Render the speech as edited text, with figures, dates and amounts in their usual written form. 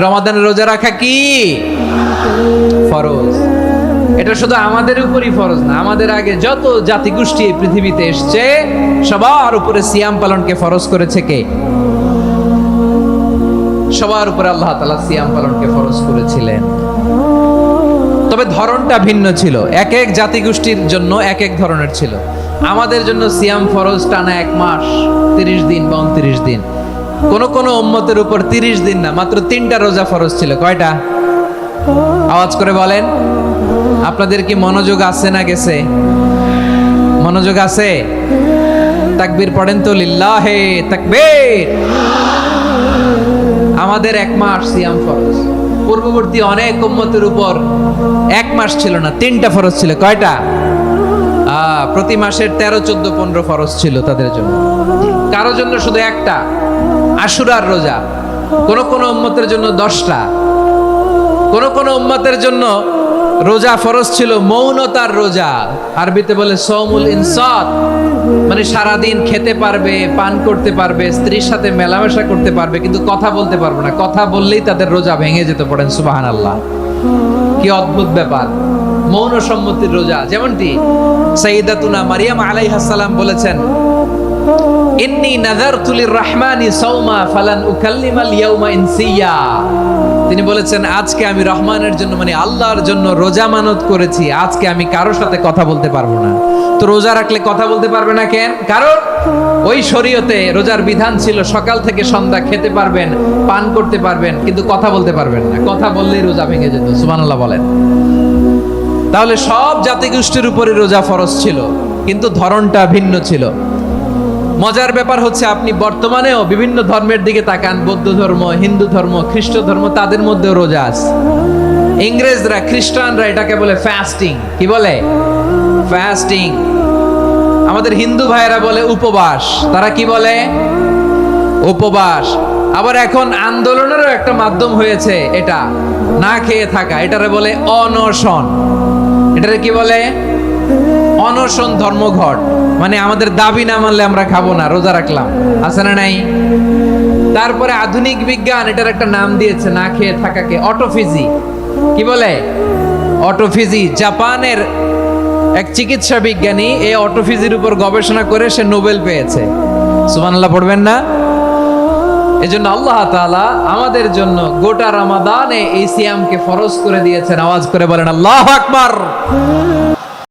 রমাদানের রোজা রাখা কি ফরজ। এটা শুধু আমাদের উপরই ফরজ না, আমাদের আগে যত জাতিগোষ্ঠী এই পৃথিবীতে এসছে সবার উপরে সিয়াম পালনকে ফরজ করেছে কে? সবার উপরে আল্লাহ তাআলা সিয়াম পালনকে ফরজ করেছিলেন। তবে ধরনটা ভিন্ন ছিল, এক এক জাতিগোষ্ঠীর জন্য এক এক ধরনের ছিল। আমাদের জন্য সিয়াম ফরজ টানা 1 মাস 30 দিন বা 29 দিন। কোন কোন উম্মতের উপর 30 দিন না, মাত্র 3টা রোজা ফরজ ছিল। কয়টা? আওয়াজ করে বলেন। আপনাদের কি মনোযোগ আছে না গেছে? মনোযোগ আছে? তাকবীর পড়েন তো, লিল্লাহে তাকবীর। আমাদের 1 মাস সিয়াম ফরজ। পূর্ববর্তী অনেক উম্মতের উপর 1 মাস ছিল না, 3টা ফরজ ছিল। কয়টা? প্রতি মাসের 13, 14, 15 ফরজ ছিল তাদের জন্য। কারো জন্য শুধু একটা, আশুরার রোজা। কোন কোন উম্মতের জন্য 10টা। কোন কোন উম্মতের জন্য রোজা ফরজ ছিল মৌনতার রোজা, আরবিতে বলে সৌমুল ইনসাত, মানে সারাদিন খেতে পারবে, পান করতে পারবে, স্ত্রীর সাথে মেলামেশা করতে পারবে, কিন্তু কথা বলতে পারবে না। কথা বললেই তাদের রোজা ভেঙে যেত। পড়েন সুবহানাল্লাহ। কি অদ্ভুত ব্যাপার! মৌন সম্মতির রোজা। যেমনটি সাইয়্যিদাতুনা মারিয়াম আলাইহিস সালাম বলেছেন, ইন্নী নাযারতু লির-রাহমানি সাওমা ফালান উকাল্লিমাল ইয়াওমা ইনসিয়া। তিনি বলেছেন, আজকে আমি রহমানের জন্য, মানে আল্লাহর জন্য রোজা মানত করেছি, আজকে আমি কারোর সাথে কথা বলতে পারবো না। তো রোজা রাখলে কথা বলতে পারবে না কেন? কারণ ওই শরীয়তে রোজার বিধান ছিল সকাল থেকে সন্ধ্যা খেতে পারবেন, পান করতে পারবেন, কিন্তু কথা বলতে পারবেন না। কথা বললেই রোজা ভেঙে যেত। সুবহানাল্লাহ বলেন। তাহলে সব জাতিগোষ্ঠীর উপরে রোজা ফরজ ছিল, কিন্তু ধরনটা ভিন্ন ছিল। মজার ব্যাপার হচ্ছে, আপনি বর্তমানেও বিভিন্ন ধর্মের দিকে তাকান, বৌদ্ধ ধর্ম, হিন্দু ধর্ম, খ্রিস্ট ধর্ম, তাদের মধ্যেও রোজা আছে। ইংরেজরা, খ্রিস্টানরা এটাকে বলে ফাস্টিং। কি বলে? ফাস্টিং। আমাদের হিন্দু ভাইয়েরা বলে উপবাস। তারা কি বলে? উপবাস। আবার এখন আন্দোলনেরও একটা মাধ্যম হয়েছে এটা, না খেয়ে থাকা। এটারে বলে অনশন। এটারে কি বলে? অনশন ধর্মঘট। মানে আমাদের দাবি না মানলে আমরা খাবো না, রোজা রাখলাম। আছে না নাই? তারপরে আধুনিক বিজ্ঞান এটার একটা নাম দিয়েছে না খেয়ে থাকাকে, অটোফিজি। কি বলে? অটোফিজি। জাপানের এক চিকিৎসা বিজ্ঞানী এই অটোফিজির উপর গবেষণা করে সে নোবেল পেয়েছে। সুবহানাল্লাহ পড়বেন না? এজন্য আল্লাহ তাআলা আমাদের জন্য গোটা রমাদানে এই সিয়ামকে ফরজ করে দিয়েছেন। আওয়াজ করে বলেন আল্লাহু আকবার।